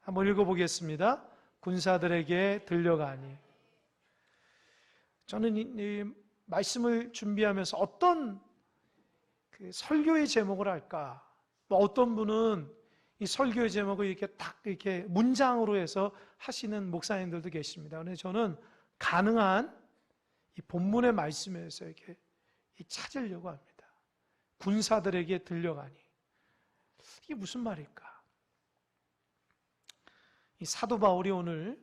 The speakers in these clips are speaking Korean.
한번 읽어보겠습니다. 군사들에게 들려가니. 저는 이 말씀을 준비하면서 어떤 그 설교의 제목을 할까? 어떤 분은 이 설교의 제목을 이렇게 딱 이렇게 문장으로 해서 하시는 목사님들도 계십니다. 그런데 저는 가능한 이 본문의 말씀에서 이렇게 찾으려고 합니다. 군사들에게 들려가니. 이게 무슨 말일까? 이 사도 바울이 오늘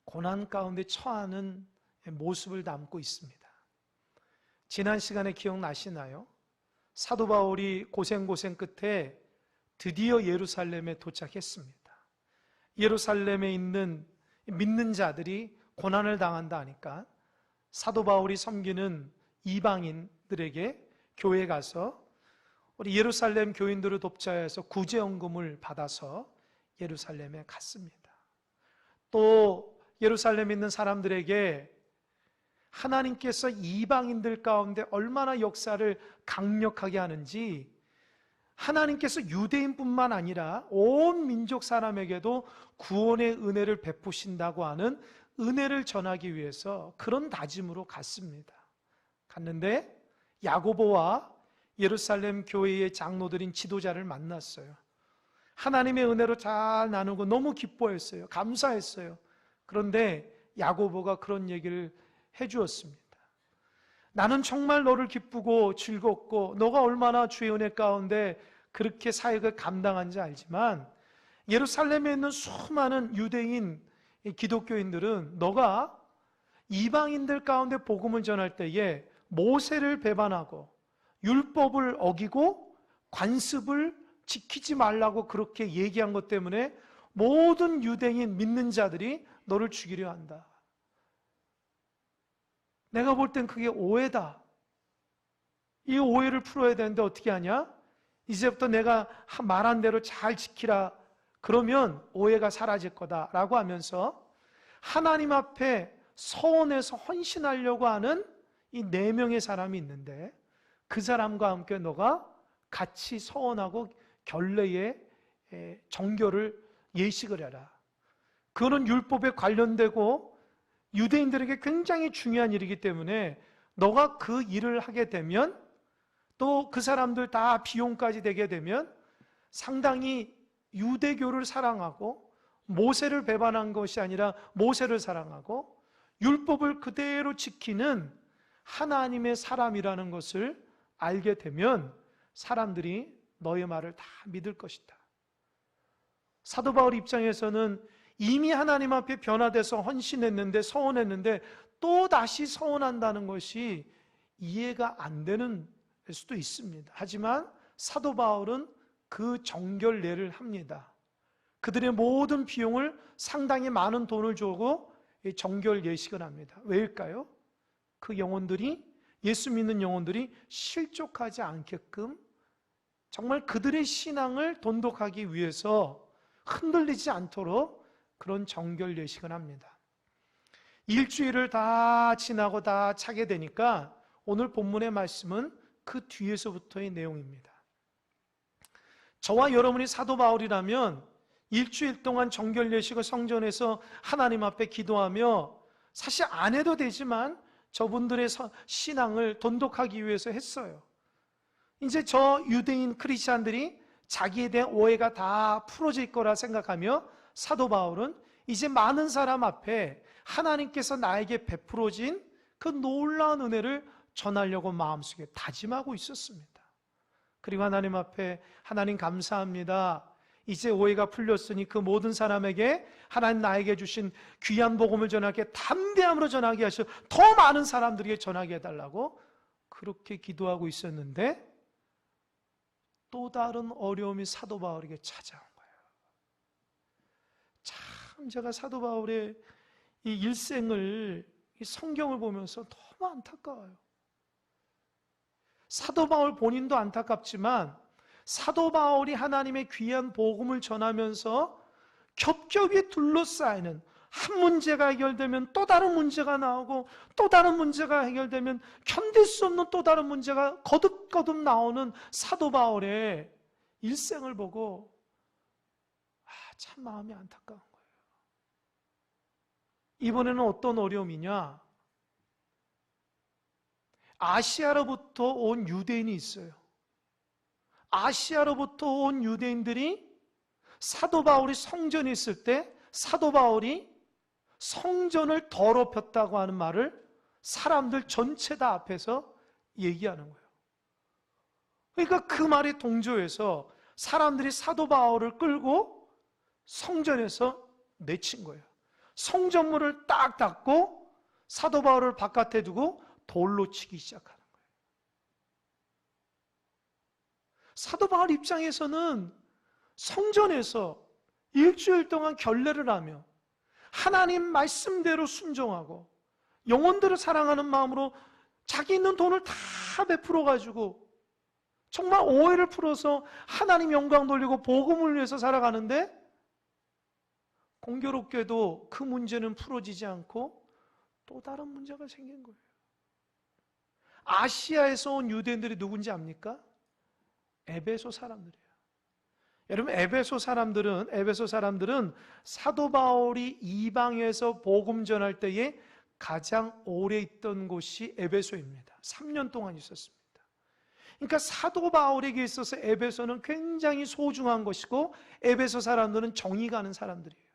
고난 가운데 처하는 모습을 담고 있습니다. 지난 시간에 기억나시나요? 사도 바울이 고생 끝에 드디어 예루살렘에 도착했습니다. 예루살렘에 있는 믿는 자들이 고난을 당한다 하니까 사도 바울이 섬기는 이방인들에게 교회에 가서 우리 예루살렘 교인들을 돕자 해서 구제연금을 받아서 예루살렘에 갔습니다. 또 예루살렘에 있는 사람들에게 하나님께서 이방인들 가운데 얼마나 역사를 강력하게 하는지, 하나님께서 유대인뿐만 아니라 온 민족 사람에게도 구원의 은혜를 베푸신다고 하는 은혜를 전하기 위해서 그런 다짐으로 갔습니다. 갔는데 야고보와 예루살렘 교회의 장로들인 지도자를 만났어요. 하나님의 은혜로 잘 나누고 너무 기뻐했어요. 감사했어요. 그런데 야고보가 그런 얘기를 해주었습니다. 나는 정말 너를 기쁘고 즐겁고 너가 얼마나 주의 은혜 가운데 그렇게 사역을 감당한지 알지만 예루살렘에 있는 수많은 유대인 기독교인들은 너가 이방인들 가운데 복음을 전할 때에 모세를 배반하고 율법을 어기고 관습을 지키지 말라고 그렇게 얘기한 것 때문에 모든 유대인 믿는 자들이 너를 죽이려 한다. 내가 볼 땐 그게 오해다. 이 오해를 풀어야 되는데 어떻게 하냐? 이제부터 내가 말한 대로 잘 지키라. 그러면 오해가 사라질 거다라고 하면서 하나님 앞에 서원해서 헌신하려고 하는 이 4명의 사람이 있는데 그 사람과 함께 너가 같이 서원하고 결례의 정결을 예식을 해라. 그거는 율법에 관련되고 유대인들에게 굉장히 중요한 일이기 때문에 너가 그 일을 하게 되면 또 그 사람들 다 비용까지 되게 되면 상당히 유대교를 사랑하고 모세를 배반한 것이 아니라 모세를 사랑하고 율법을 그대로 지키는 하나님의 사람이라는 것을 알게 되면 사람들이 너의 말을 다 믿을 것이다. 사도 바울 입장에서는 이미 하나님 앞에 변화돼서 헌신했는데 서원했는데 또 다시 서원한다는 것이 이해가 안 되는 수도 있습니다. 하지만 사도 바울은 그 정결례를 합니다. 그들의 모든 비용을 상당히 많은 돈을 주고 정결 예식을 합니다. 왜일까요? 그 영혼들이, 예수 믿는 영혼들이 실족하지 않게끔 정말 그들의 신앙을 돈독하기 위해서 흔들리지 않도록 그런 정결 예식을 합니다. 일주일을 다 지나고 다 차게 되니까 오늘 본문의 말씀은 그 뒤에서부터의 내용입니다. 저와 여러분이 사도 바울이라면 일주일 동안 정결 예식을 성전에서 하나님 앞에 기도하며 사실 안 해도 되지만 저분들의 신앙을 돈독하기 위해서 했어요. 이제 저 유대인 크리스찬들이 자기에 대한 오해가 다 풀어질 거라 생각하며 사도 바울은 이제 많은 사람 앞에 하나님께서 나에게 베풀어진 그 놀라운 은혜를 전하려고 마음속에 다짐하고 있었습니다. 그리고 하나님 앞에 하나님 감사합니다. 이제 오해가 풀렸으니 그 모든 사람에게 하나님 나에게 주신 귀한 복음을 전하게 담대함으로 전하게 하셔 더 많은 사람들에게 전하게 해달라고 그렇게 기도하고 있었는데 또 다른 어려움이 사도 바울에게 찾아온 거예요. 참 제가 사도 바울의 이 일생을, 이 성경을 보면서 너무 안타까워요. 사도 바울 본인도 안타깝지만 사도 바울이 하나님의 귀한 복음을 전하면서 겹겹이 둘러싸이는 한 문제가 해결되면 또 다른 문제가 나오고 또 다른 문제가 해결되면 견딜 수 없는 또 다른 문제가 거듭거듭 나오는 사도 바울의 일생을 보고 참 마음이 안타까운 거예요. 이번에는 어떤 어려움이냐? 아시아로부터 온 유대인이 있어요. 아시아로부터 온 유대인들이 사도 바울이 성전에 있을 때 사도 바울이 성전을 더럽혔다고 하는 말을 사람들 전체 다 앞에서 얘기하는 거예요. 그러니까 그 말에 동조해서 사람들이 사도 바울을 끌고 성전에서 내친 거예요. 성전문을 딱 닫고 사도 바울을 바깥에 두고 돌로 치기 시작하는 거예요. 사도 바울 입장에서는 성전에서 일주일 동안 결례를 하며 하나님 말씀대로 순종하고 영혼들을 사랑하는 마음으로 자기 있는 돈을 다 베풀어 가지고 정말 오해를 풀어서 하나님 영광 돌리고 복음을 위해서 살아가는데, 공교롭게도 그 문제는 풀어지지 않고 또 다른 문제가 생긴 거예요. 아시아에서 온 유대인들이 누군지 압니까? 에베소 사람들이에요. 여러분, 에베소 사람들은 사도 바울이 이방에서 복음 전할 때에 가장 오래 있던 곳이 에베소입니다. 3년 동안 있었습니다. 그러니까 사도 바울에게 있어서 에베소는 굉장히 소중한 것이고, 에베소 사람들은 정이 가는 사람들이에요.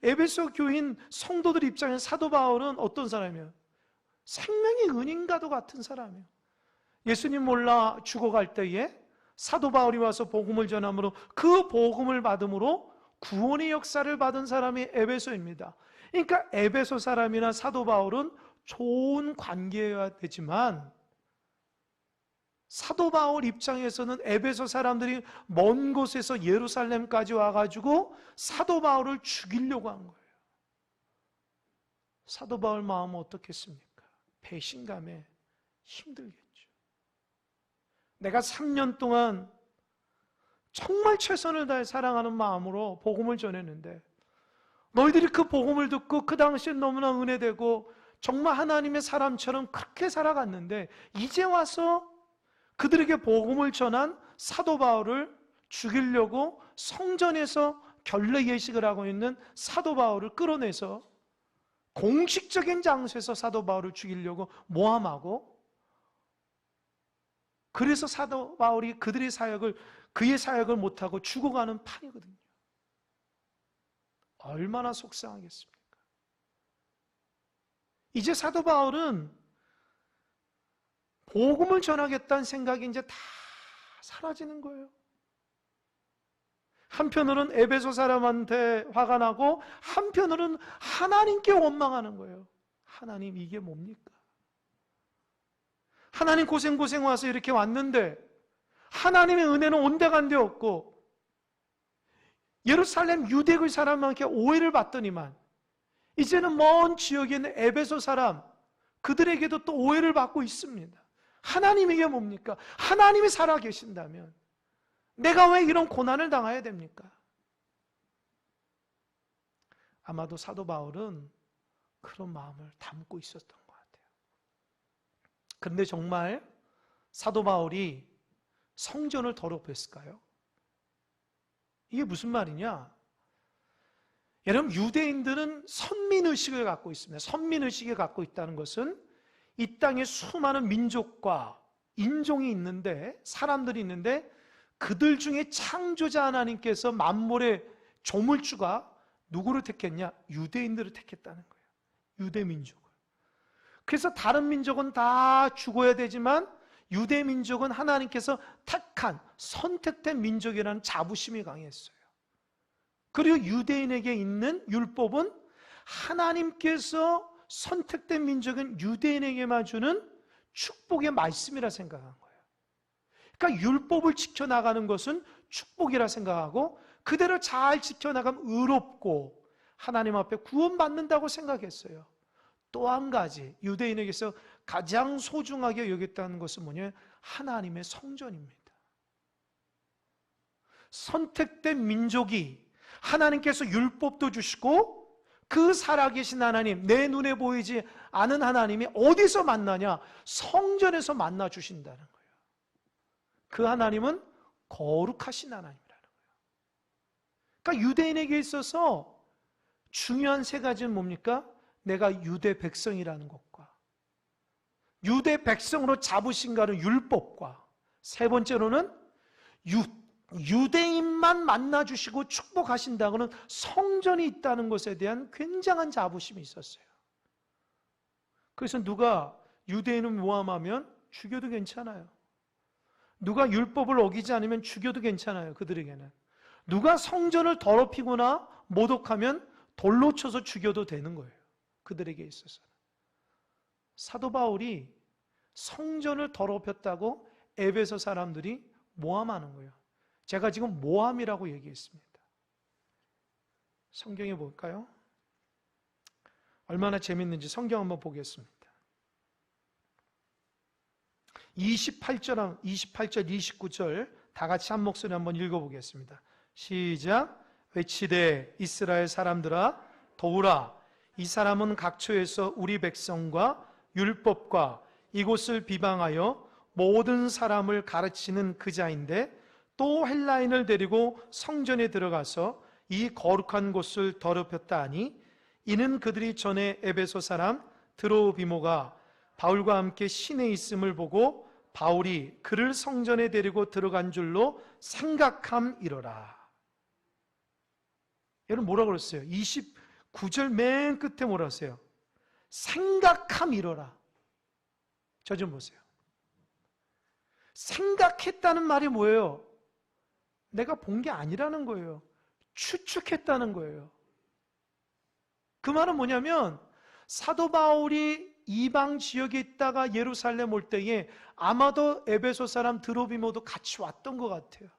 에베소 교인 성도들 입장에서 사도 바울은 어떤 사람이에요? 생명의 은인과도 같은 사람이에요. 예수님 몰라 죽어갈 때에 사도 바울이 와서 복음을 전함으로 그 복음을 받음으로 구원의 역사를 받은 사람이 에베소입니다. 그러니까 에베소 사람이나 사도 바울은 좋은 관계여야 되지만, 사도 바울 입장에서는 에베소 사람들이 먼 곳에서 예루살렘까지 와가지고 사도 바울을 죽이려고 한 거예요. 사도 바울 마음은 어떻겠습니까? 배신감에 힘들겠죠. 내가 3년 동안 정말 최선을 다해 사랑하는 마음으로 복음을 전했는데, 너희들이 그 복음을 듣고 그 당시엔 너무나 은혜되고 정말 하나님의 사람처럼 그렇게 살아갔는데, 이제 와서 그들에게 복음을 전한 사도 바울을 죽이려고 성전에서 결례 예식을 하고 있는 사도 바울을 끌어내서 공식적인 장소에서 사도 바울을 죽이려고 모함하고, 그래서 사도 바울이 그의 사역을 못하고 죽어가는 판이거든요. 얼마나 속상하겠습니까? 이제 사도 바울은 복음을 전하겠다는 생각이 이제 다 사라지는 거예요. 한편으로는 에베소 사람한테 화가 나고, 한편으로는 하나님께 원망하는 거예요. 하나님, 이게 뭡니까? 하나님 고생 와서 이렇게 왔는데 하나님의 은혜는 온데간데 없고, 예루살렘 유대교 사람한테 오해를 받더니만 이제는 먼 지역에 있는 에베소 사람, 그들에게도 또 오해를 받고 있습니다. 하나님, 이게 뭡니까? 하나님이 살아계신다면 내가 왜 이런 고난을 당해야 됩니까? 아마도 사도 바울은 그런 마음을 담고 있었던 것 같아요. 그런데 정말 사도 바울이 성전을 더럽혔을까요? 이게 무슨 말이냐? 여러분, 유대인들은 선민의식을 갖고 있습니다. 선민의식을 갖고 있다는 것은 이 땅에 수많은 민족과 인종이 있는데, 사람들이 있는데, 그들 중에 창조자 하나님께서 만물의 조물주가 누구를 택했냐? 유대인들을 택했다는 거예요. 유대민족을. 그래서 다른 민족은 다 죽어야 되지만 유대민족은 하나님께서 택한, 선택된 민족이라는 자부심이 강했어요. 그리고 유대인에게 있는 율법은 하나님께서 선택된 민족은 유대인에게만 주는 축복의 말씀이라 생각한 거예요. 그러니까 율법을 지켜나가는 것은 축복이라 생각하고, 그대로 잘 지켜나가면 의롭고 하나님 앞에 구원받는다고 생각했어요. 또 한 가지 유대인에게서 가장 소중하게 여겼다는 것은 뭐냐면 하나님의 성전입니다. 선택된 민족이 하나님께서 율법도 주시고, 그 살아계신 하나님, 내 눈에 보이지 않은 하나님이 어디서 만나냐? 성전에서 만나 주신다는 거예요. 그 하나님은 거룩하신 하나님이라는 거예요. 그러니까 유대인에게 있어서 중요한 세 가지는 뭡니까? 내가 유대 백성이라는 것과 유대 백성으로 잡으신가는 율법과 세 번째로는 유대인만 만나주시고 축복하신다고는 성전이 있다는 것에 대한 굉장한 자부심이 있었어요. 그래서 누가 유대인을 모함하면 죽여도 괜찮아요. 누가 율법을 어기지 않으면 죽여도 괜찮아요. 그들에게는. 누가 성전을 더럽히거나 모독하면 돌로 쳐서 죽여도 되는 거예요. 그들에게 있어서는. 사도 바울이 성전을 더럽혔다고 에베소 사람들이 모함하는 거예요. 제가 지금 모함이라고 얘기했습니다. 성경에 볼까요? 얼마나 재밌는지 성경 한번 보겠습니다. 28절, 29절 다 같이 한 목소리 한번 읽어보겠습니다. 시작. 외치되 이스라엘 사람들아 도우라. 이 사람은 각처에서 우리 백성과 율법과 이곳을 비방하여 모든 사람을 가르치는 그 자인데 또 헬라인을 데리고 성전에 들어가서 이 거룩한 곳을 더럽혔다 하니 이는 그들이 전에 에베소 사람 드로비모가 바울과 함께 시내에 있음을 보고 바울이 그를 성전에 데리고 들어간 줄로 생각함이로라. 여러분 뭐라고 그랬어요? 29절 맨 끝에 뭐라고 했어요? 생각함이로라. 저 좀 보세요. 생각했다는 말이 뭐예요? 내가 본 게 아니라는 거예요. 추측했다는 거예요. 그 말은 뭐냐면 사도 바울이 이방 지역에 있다가 예루살렘 올 때에 아마도 에베소 사람 드로비모도 같이 왔던 것 같아요.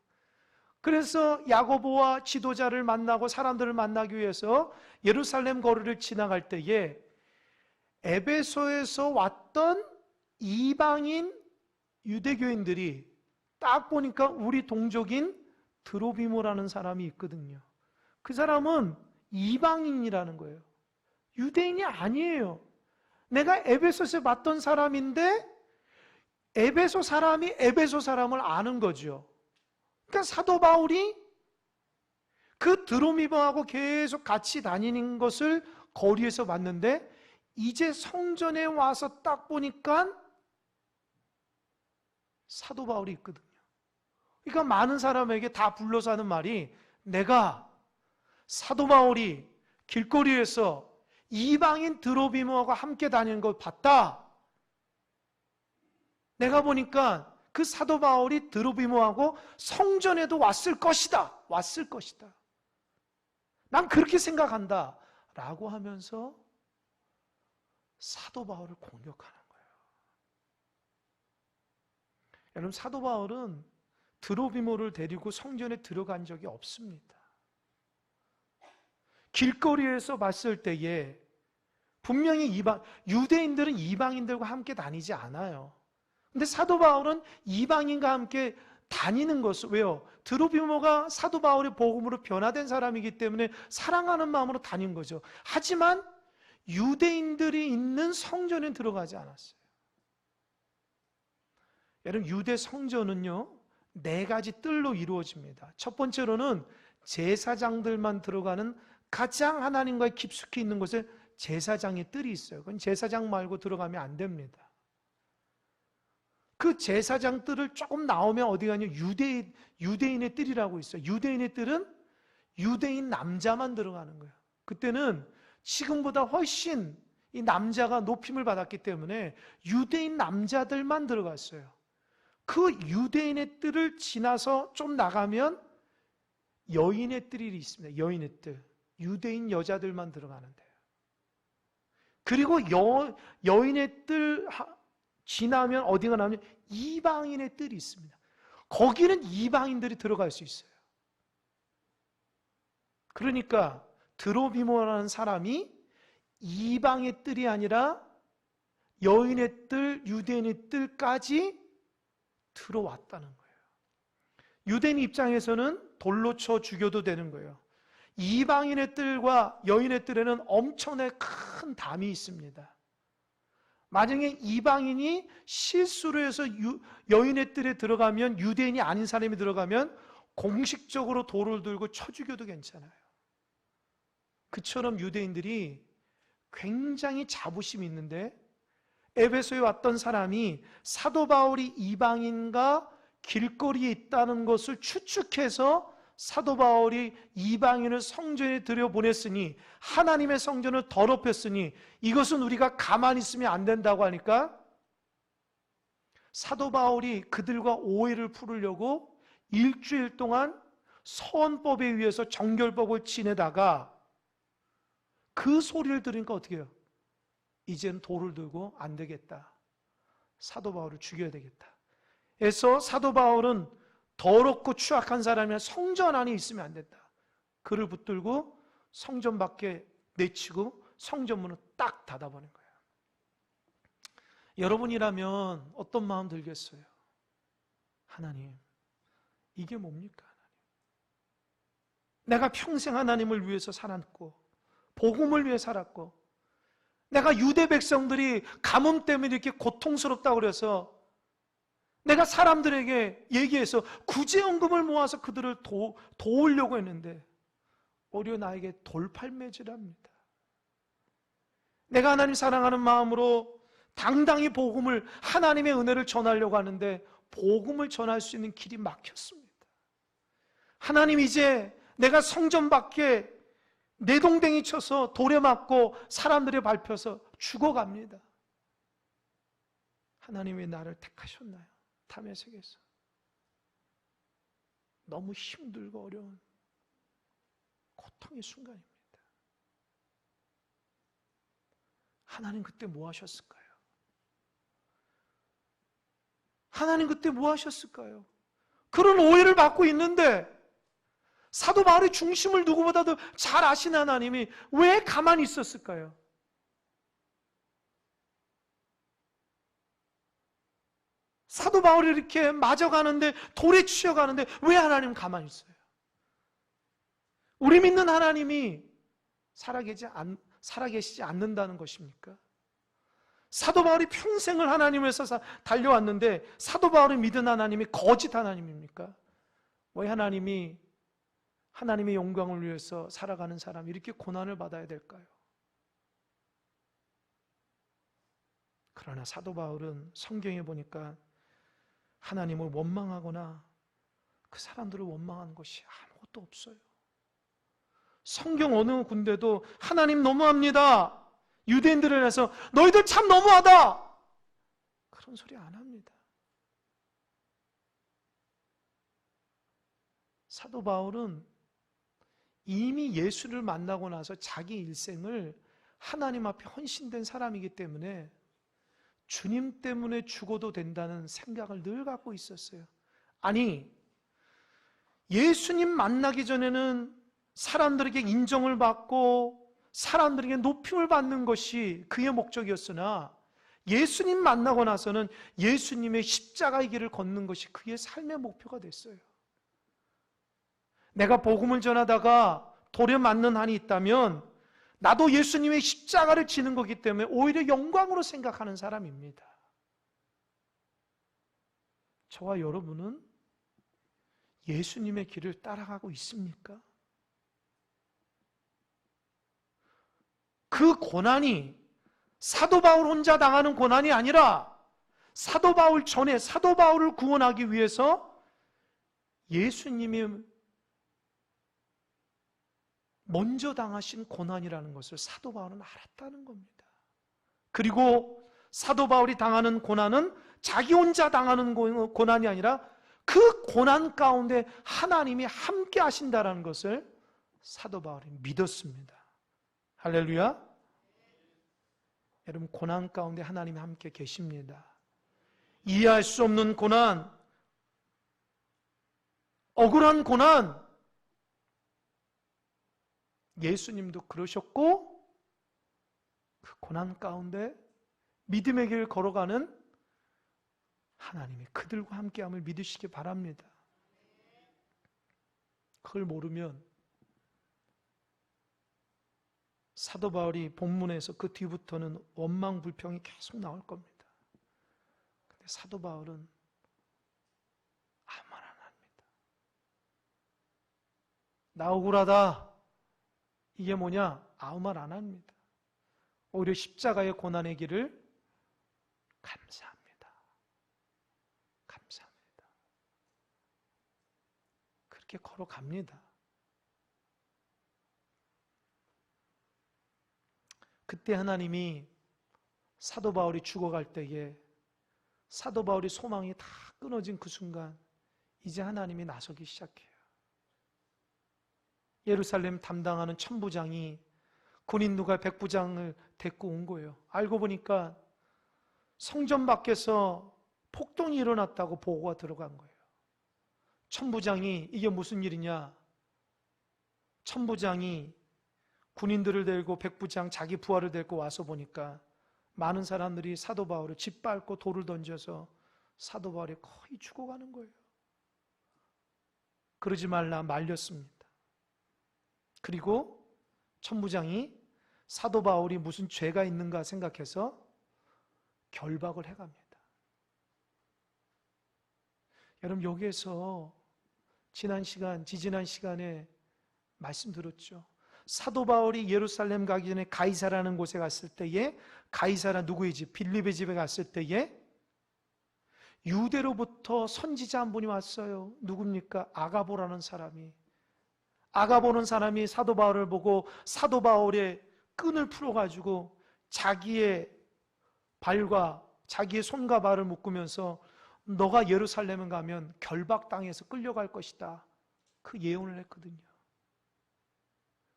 그래서 야고보와 지도자를 만나고 사람들을 만나기 위해서 예루살렘 거리를 지나갈 때에 에베소에서 왔던 이방인 유대교인들이 딱 보니까 우리 동족인 드로비모라는 사람이 있거든요. 그 사람은 이방인이라는 거예요. 유대인이 아니에요. 내가 에베소에서 봤던 사람인데 에베소 사람이 에베소 사람을 아는 거죠. 그러니까 사도 바울이 그 드로비모하고 계속 같이 다니는 것을 거리에서 봤는데 이제 성전에 와서 딱 보니까 사도 바울이 있거든요. 그러니까 많은 사람에게 다 불러서 하는 말이 내가 사도 바울이 길거리에서 이방인 드로비모하고 함께 다니는 걸 봤다. 내가 보니까 그 사도 바울이 드로비모하고 성전에도 왔을 것이다. 왔을 것이다. 난 그렇게 생각한다. 라고 하면서 사도 바울을 공격하는 거예요. 여러분 사도 바울은 드로비모를 데리고 성전에 들어간 적이 없습니다. 길거리에서 봤을 때에 분명히 유대인들은 이방인들과 함께 다니지 않아요. 근데 사도 바울은 이방인과 함께 다니는 것을 왜요? 드로비모가 사도 바울의 복음으로 변화된 사람이기 때문에 사랑하는 마음으로 다닌 거죠. 하지만 유대인들이 있는 성전에 들어가지 않았어요. 여러분 유대 성전은요 4가지 뜰로 이루어집니다. 첫 번째로는 제사장들만 들어가는 가장 하나님과의 깊숙이 있는 곳에 제사장의 뜰이 있어요. 그건 제사장 말고 들어가면 안 됩니다. 그 제사장 뜰을 조금 나오면 어디 가냐? 유대인의 뜰이라고 있어요. 유대인의 뜰은 유대인 남자만 들어가는 거예요. 그때는 지금보다 훨씬 이 남자가 높임을 받았기 때문에 유대인 남자들만 들어갔어요. 그 유대인의 뜰을 지나서 좀 나가면 여인의 뜰이 있습니다. 여인의 뜰. 유대인 여자들만 들어가는데요. 그리고 여인의 뜰 지나면 어디가 나오면 이방인의 뜰이 있습니다. 거기는 이방인들이 들어갈 수 있어요. 그러니까 드로비모라는 사람이 이방의 뜰이 아니라 여인의 뜰, 유대인의 뜰까지 들어왔다는 거예요. 유대인 입장에서는 돌로 쳐 죽여도 되는 거예요. 이방인의 뜰과 여인의 뜰에는 엄청나게 큰 담이 있습니다. 만약에 이방인이 실수로 해서 여인의 뜰에 들어가면 유대인이 아닌 사람이 들어가면 공식적으로 돌을 들고 쳐 죽여도 괜찮아요. 그처럼 유대인들이 굉장히 자부심이 있는데 에베소에 왔던 사람이 사도 바울이 이방인과 길거리에 있다는 것을 추측해서 사도 바울이 이방인을 성전에 들여보냈으니 하나님의 성전을 더럽혔으니 이것은 우리가 가만히 있으면 안 된다고 하니까 사도 바울이 그들과 오해를 풀으려고 일주일 동안 서원법에 의해서 정결법을 지내다가 그 소리를 들으니까 어떻게 해요? 이젠 돌을 들고 안 되겠다. 사도 바울을 죽여야 되겠다. 그래서 사도 바울은 더럽고 추악한 사람이나 성전 안에 있으면 안 된다. 그를 붙들고 성전 밖에 내치고 성전문을 딱 닫아버린 거예요. 여러분이라면 어떤 마음 들겠어요? 하나님, 이게 뭡니까? 하나님. 내가 평생 하나님을 위해서 살았고 복음을 위해 살았고 내가 유대 백성들이 가뭄 때문에 이렇게 고통스럽다고 그래서 내가 사람들에게 얘기해서 구제연금을 모아서 그들을 도우려고 했는데 오히려 나에게 돌팔매질합니다. 내가 하나님 사랑하는 마음으로 당당히 복음을, 하나님의 은혜를 전하려고 하는데 복음을 전할 수 있는 길이 막혔습니다. 하나님, 이제 내가 성전 밖에 내동댕이 쳐서 돌에 맞고 사람들이 밟혀서 죽어갑니다. 하나님이 나를 택하셨나요? 담에색에서 너무 힘들고 어려운 고통의 순간입니다. 하나님 그때 뭐 하셨을까요? 하나님 그때 뭐 하셨을까요? 그런 오해를 받고 있는데 사도 바울의 중심을 누구보다도 잘 아시는 하나님이 왜 가만히 있었을까요? 사도 바울이 이렇게 맞아가는데, 돌에 치여가는데 왜 하나님 가만히 있어요? 우리 믿는 하나님이 살아계시지 않는다는 것입니까? 사도 바울이 평생을 하나님을 위해서 달려왔는데 사도 바울이 믿은 하나님이 거짓 하나님입니까? 왜 하나님의 영광을 위해서 살아가는 사람이 이렇게 고난을 받아야 될까요? 그러나 사도 바울은 성경에 보니까 하나님을 원망하거나 그 사람들을 원망하는 것이 아무것도 없어요. 성경 어느 군데도 하나님 너무합니다, 유대인들을 해서 너희들 참 너무하다, 그런 소리 안 합니다. 사도 바울은 이미 예수를 만나고 나서 자기 일생을 하나님 앞에 헌신된 사람이기 때문에 주님 때문에 죽어도 된다는 생각을 늘 갖고 있었어요. 아니, 예수님 만나기 전에는 사람들에게 인정을 받고 사람들에게 높임을 받는 것이 그의 목적이었으나 예수님 만나고 나서는 예수님의 십자가의 길을 걷는 것이 그의 삶의 목표가 됐어요. 내가 복음을 전하다가 돌에 맞는 한이 있다면 나도 예수님의 십자가를 지는 거기 때문에 오히려 영광으로 생각하는 사람입니다. 저와 여러분은 예수님의 길을 따라가고 있습니까? 그 고난이 사도 바울 혼자 당하는 고난이 아니라 사도 바울 전에 사도 바울을 구원하기 위해서 예수님이 먼저 당하신 고난이라는 것을 사도 바울은 알았다는 겁니다. 그리고 사도 바울이 당하는 고난은 자기 혼자 당하는 고난이 아니라 그 고난 가운데 하나님이 함께 하신다는 것을 사도 바울이 믿었습니다. 할렐루야. 여러분, 고난 가운데 하나님이 함께 계십니다. 이해할 수 없는 고난, 억울한 고난, 예수님도 그러셨고 그 고난 가운데 믿음의 길을 걸어가는 하나님이 그들과 함께함을 믿으시기 바랍니다. 그걸 모르면 사도 바울이 본문에서 그 뒤부터는 원망 불평이 계속 나올 겁니다. 근데 사도 바울은 아무 말 안 합니다. 나 억울하다. 이게 뭐냐? 아무 말 안 합니다. 오히려 십자가의 고난의 길을 감사합니다. 감사합니다. 그렇게 걸어갑니다. 그때 하나님이 사도 바울이 죽어갈 때에 사도 바울이 소망이 다 끊어진 그 순간 이제 하나님이 나서기 시작해요. 예루살렘 담당하는 천부장이 군인 누가 백부장을 데리고 온 거예요. 알고 보니까 성전 밖에서 폭동이 일어났다고 보고가 들어간 거예요. 천부장이 이게 무슨 일이냐? 천부장이 군인들을 데리고 백부장 자기 부하를 데리고 와서 보니까 많은 사람들이 사도 바울을 짓밟고 돌을 던져서 사도 바울이 거의 죽어가는 거예요. 그러지 말라 말렸습니다. 그리고 천부장이 사도 바울이 무슨 죄가 있는가 생각해서 결박을 해갑니다. 여러분, 여기에서 지지난 시간에 말씀 들었죠. 사도 바울이 예루살렘 가기 전에 가이사라는 곳에 갔을 때에, 가이사라 누구의 집? 빌립의 집에 갔을 때에 유대로부터 선지자 한 분이 왔어요. 누굽니까? 아가보라는 사람이. 아가보는 사람이 사도 바울을 보고 사도 바울의 끈을 풀어가지고 자기의 발과 자기의 손과 발을 묶으면서 너가 예루살렘에 가면 결박당해서 끌려갈 것이다. 그 예언을 했거든요.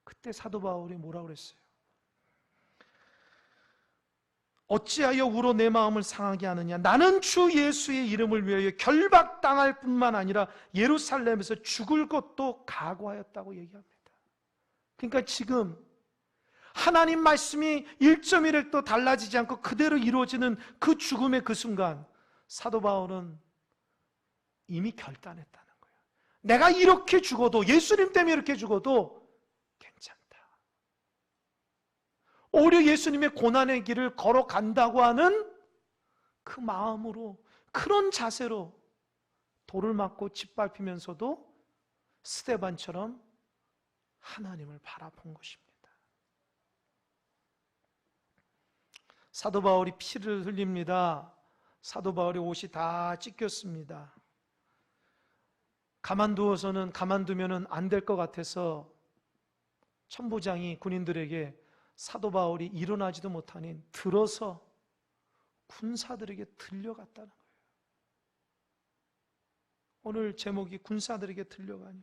그때 사도 바울이 뭐라고 그랬어요? 어찌하여 우로 내 마음을 상하게 하느냐? 나는 주 예수의 이름을 위하여 결박당할 뿐만 아니라 예루살렘에서 죽을 것도 각오하였다고 얘기합니다. 그러니까 지금 하나님 말씀이 1.1획도 달라지지 않고 그대로 이루어지는 그 죽음의 그 순간 사도 바울은 이미 결단했다는 거예요. 내가 이렇게 죽어도, 예수님 때문에 이렇게 죽어도 괜찮다. 오히려 예수님의 고난의 길을 걸어간다고 하는 그 마음으로, 그런 자세로 돌을 맞고 짓밟히면서도 스데반처럼 하나님을 바라본 것입니다. 사도 바울이 피를 흘립니다. 사도 바울의 옷이 다 찢겼습니다. 가만두면 안 될 것 같아서 천부장이 군인들에게 사도 바울이 일어나지도 못하니 들어서 군사들에게 들려갔다는 거예요. 오늘 제목이 군사들에게 들려가니,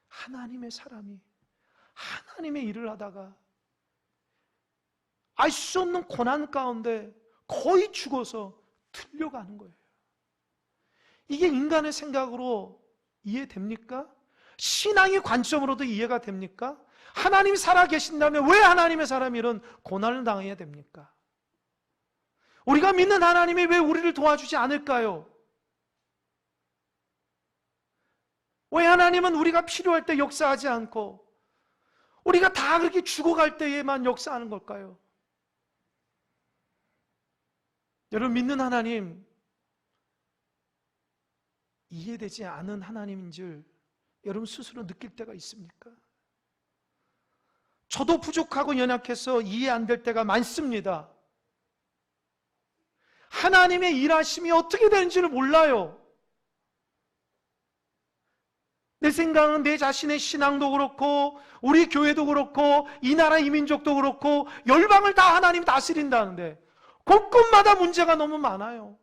하나님의 사람이 하나님의 일을 하다가 알 수 없는 고난 가운데 거의 죽어서 들려가는 거예요. 이게 인간의 생각으로 이해됩니까? 신앙의 관점으로도 이해가 됩니까? 하나님이 살아계신다면 왜 하나님의 사람이 이런 고난을 당해야 됩니까? 우리가 믿는 하나님이 왜 우리를 도와주지 않을까요? 왜 하나님은 우리가 필요할 때 역사하지 않고 우리가 다 그렇게 죽어갈 때에만 역사하는 걸까요? 여러분, 믿는 하나님, 이해되지 않은 하나님인 줄 여러분 스스로 느낄 때가 있습니까? 저도 부족하고 연약해서 이해 안 될 때가 많습니다. 하나님의 일하심이 어떻게 되는지를 몰라요. 내 생각은 내 자신의 신앙도 그렇고 우리 교회도 그렇고 이 나라 이 민족도 그렇고 열방을 다 하나님 다스린다는데 곳곳마다 문제가 너무 많아요.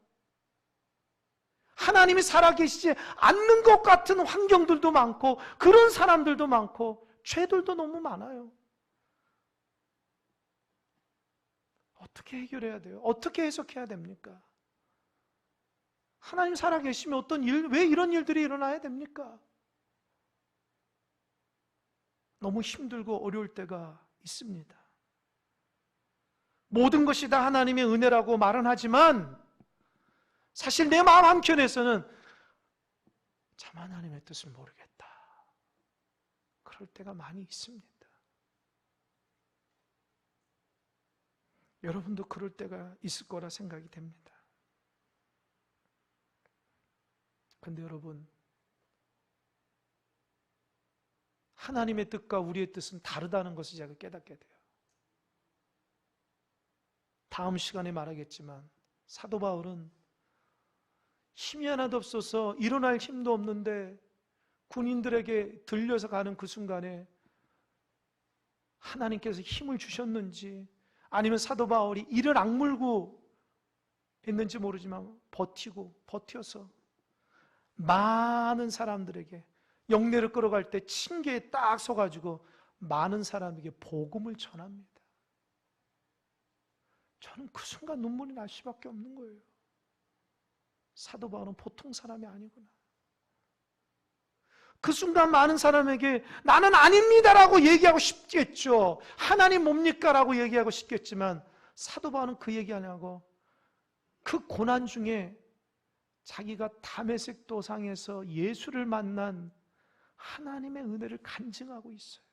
하나님이 살아계시지 않는 것 같은 환경들도 많고 그런 사람들도 많고 죄들도 너무 많아요. 어떻게 해결해야 돼요? 어떻게 해석해야 됩니까? 하나님 살아계시면 왜 이런 일들이 일어나야 됩니까? 너무 힘들고 어려울 때가 있습니다. 모든 것이 다 하나님의 은혜라고 말은 하지만 사실 내 마음 한켠에서는 참 하나님의 뜻을 모르겠다. 그럴 때가 많이 있습니다. 여러분도 그럴 때가 있을 거라 생각이 됩니다. 그런데 여러분, 하나님의 뜻과 우리의 뜻은 다르다는 것을 제가 깨닫게 돼요. 다음 시간에 말하겠지만 사도 바울은 힘이 하나도 없어서 일어날 힘도 없는데 군인들에게 들려서 가는 그 순간에 하나님께서 힘을 주셨는지, 아니면 사도 바울이 이를 악물고 했는지 모르지만 버텨서 많은 사람들에게, 영내를 끌어갈 때 층계에 딱 서가지고 많은 사람에게 복음을 전합니다. 저는 그 순간 눈물이 날 수밖에 없는 거예요. 사도 바울은 보통 사람이 아니구나. 그 순간 많은 사람에게 나는 아닙니다라고 얘기하고 싶겠죠. 하나님 뭡니까? 라고 얘기하고 싶겠지만 사도 바울은 그 얘기 안 하고 그 고난 중에 자기가 다메섹 도상에서 예수를 만난 하나님의 은혜를 간증하고 있어요.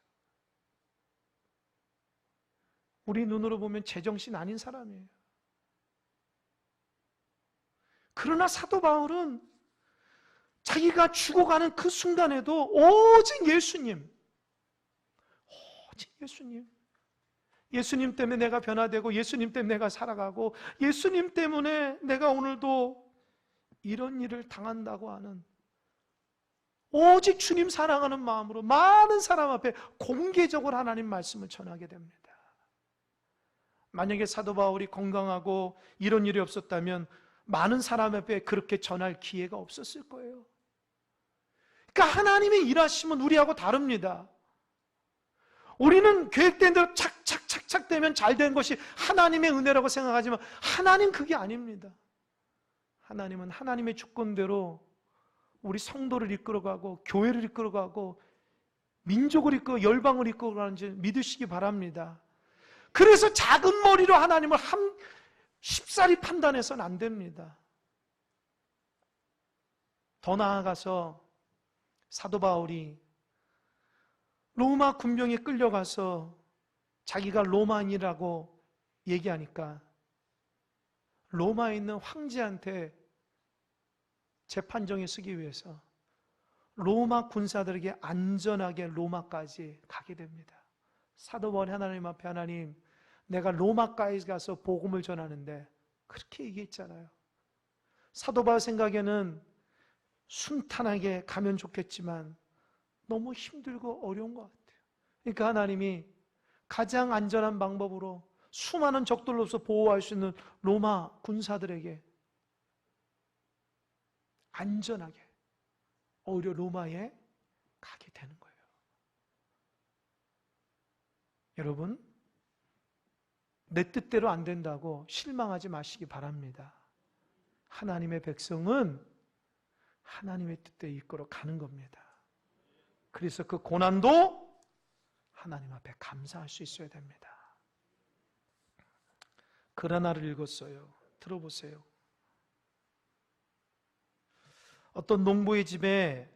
우리 눈으로 보면 제정신 아닌 사람이에요. 그러나 사도 바울은 자기가 죽어가는 그 순간에도 오직 예수님 때문에 내가 변화되고, 예수님 때문에 내가 살아가고, 예수님 때문에 내가 오늘도 이런 일을 당한다고 하는, 오직 주님 사랑하는 마음으로 많은 사람 앞에 공개적으로 하나님 말씀을 전하게 됩니다. 만약에 사도 바울이 건강하고 이런 일이 없었다면 많은 사람 앞에 그렇게 전할 기회가 없었을 거예요. 그러니까 하나님의 일하심은 우리하고 다릅니다. 우리는 계획된 대로 착착착착 되면 잘 된 것이 하나님의 은혜라고 생각하지만 하나님 그게 아닙니다. 하나님은 하나님의 주권대로 우리 성도를 이끌어가고 교회를 이끌어가고 민족을 이끌고 열방을 이끌어가는지 믿으시기 바랍니다. 그래서 작은 머리로 하나님을 쉽사리 판단해서는 안 됩니다. 더 나아가서 사도 바울이 로마 군병에 끌려가서 자기가 로마인이라고 얘기하니까 로마에 있는 황제한테 재판정에 서기 위해서 로마 군사들에게 안전하게 로마까지 가게 됩니다. 사도 바울이 하나님 앞에, 하나님, 내가 로마까지 가서 복음을 전하는데, 그렇게 얘기했잖아요. 사도 바울 생각에는 순탄하게 가면 좋겠지만 너무 힘들고 어려운 것 같아요. 그러니까 하나님이 가장 안전한 방법으로 수많은 적들로서 보호할 수 있는 로마 군사들에게 안전하게 오히려 로마에 가게 되는 거예요. 여러분, 내 뜻대로 안 된다고 실망하지 마시기 바랍니다. 하나님의 백성은 하나님의 뜻대로 이끌어 가는 겁니다. 그래서 그 고난도 하나님 앞에 감사할 수 있어야 됩니다. 글 하나를 읽었어요. 들어보세요. 어떤 농부의 집에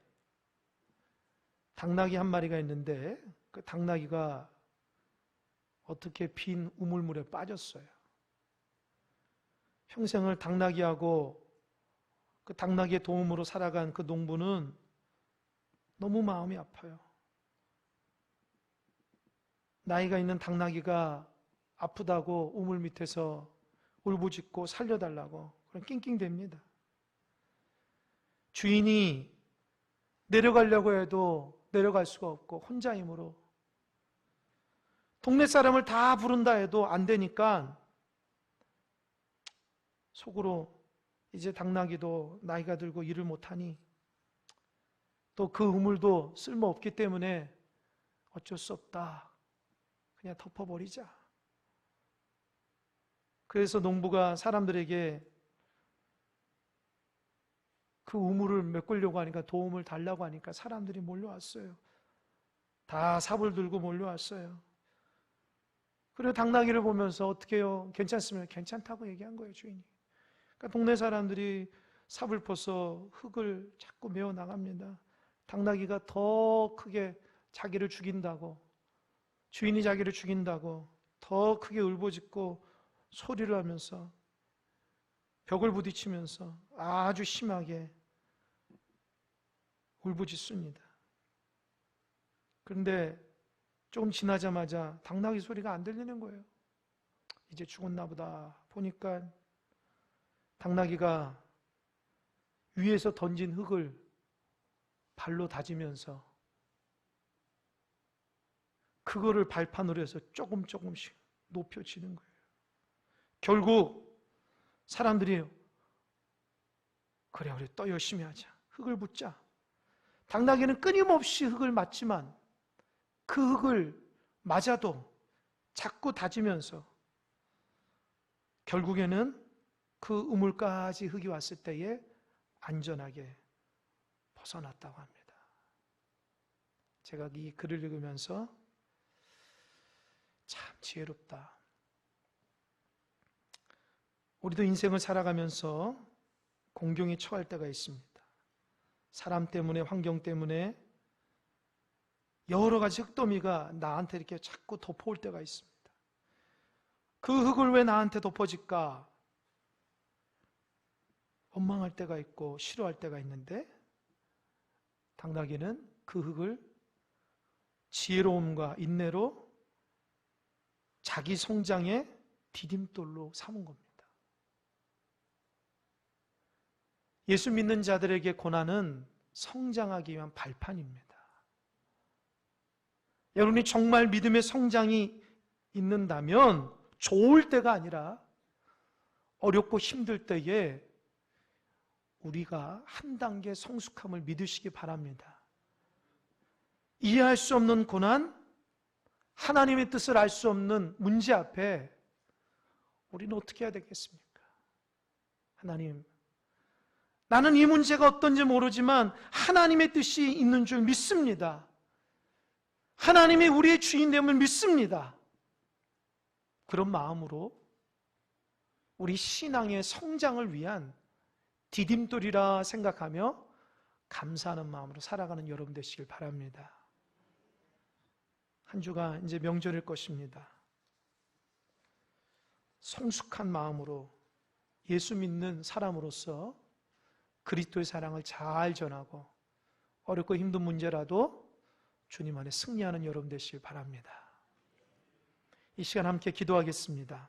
당나귀 한 마리가 있는데 그 당나귀가 어떻게 빈 우물물에 빠졌어요. 평생을 당나귀하고 그 당나귀의 도움으로 살아간 그 농부는 너무 마음이 아파요. 나이가 있는 당나귀가 아프다고 우물 밑에서 울부짖고 살려달라고 그럼 낑낑댑니다. 주인이 내려가려고 해도 내려갈 수가 없고 혼자이므로 동네 사람을 다 부른다 해도 안 되니까 속으로 이제 당나귀도 나이가 들고 일을 못하니 또 그 우물도 쓸모없기 때문에 어쩔 수 없다. 그냥 덮어버리자. 그래서 농부가 사람들에게 그 우물을 메꾸려고 하니까 도움을 달라고 하니까 사람들이 몰려왔어요. 다 삽을 들고 몰려왔어요. 그리고 당나귀를 보면서 어떻게 해요? 괜찮으면 괜찮다고 얘기한 거예요, 주인이. 그러니까 동네 사람들이 삽을 퍼서 흙을 자꾸 메어 나갑니다. 당나귀가 더 크게 자기를 죽인다고, 주인이 자기를 죽인다고 더 크게 울부짖고 소리를 하면서 벽을 부딪히면서 아주 심하게 울부짖습니다. 그런데 조금 지나자마자 당나귀 소리가 안 들리는 거예요. 이제 죽었나 보다. 보니까 당나귀가 위에서 던진 흙을 발로 다지면서 그거를 발판으로 해서 조금씩 높여지는 거예요. 결국 사람들이 그래 또 열심히 하자. 흙을 붓자. 당나귀는 끊임없이 흙을 맞지만 그 흙을 맞아도 자꾸 다지면서 결국에는 그 우물까지 흙이 왔을 때에 안전하게 벗어났다고 합니다. 제가 이 글을 읽으면서 참 지혜롭다. 우리도 인생을 살아가면서 공경에 처할 때가 있습니다. 사람 때문에, 환경 때문에 여러 가지 흙더미가 나한테 이렇게 자꾸 덮어올 때가 있습니다. 그 흙을 왜 나한테 덮어질까? 원망할 때가 있고 싫어할 때가 있는데 당나귀는 그 흙을 지혜로움과 인내로 자기 성장의 디딤돌로 삼은 겁니다. 예수 믿는 자들에게 고난은 성장하기 위한 발판입니다. 여러분이 정말 믿음의 성장이 있는다면 좋을 때가 아니라 어렵고 힘들 때에 우리가 한 단계 성숙함을 믿으시기 바랍니다. 이해할 수 없는 고난, 하나님의 뜻을 알 수 없는 문제 앞에 우리는 어떻게 해야 되겠습니까? 하나님, 나는 이 문제가 어떤지 모르지만 하나님의 뜻이 있는 줄 믿습니다. 하나님이 우리의 주인됨을 믿습니다. 그런 마음으로 우리 신앙의 성장을 위한 디딤돌이라 생각하며 감사하는 마음으로 살아가는 여러분 되시길 바랍니다. 한 주가 이제 명절일 것입니다. 성숙한 마음으로 예수 믿는 사람으로서 그리스도의 사랑을 잘 전하고 어렵고 힘든 문제라도 주님 안에 승리하는 여러분 되시길 바랍니다. 이 시간 함께 기도하겠습니다.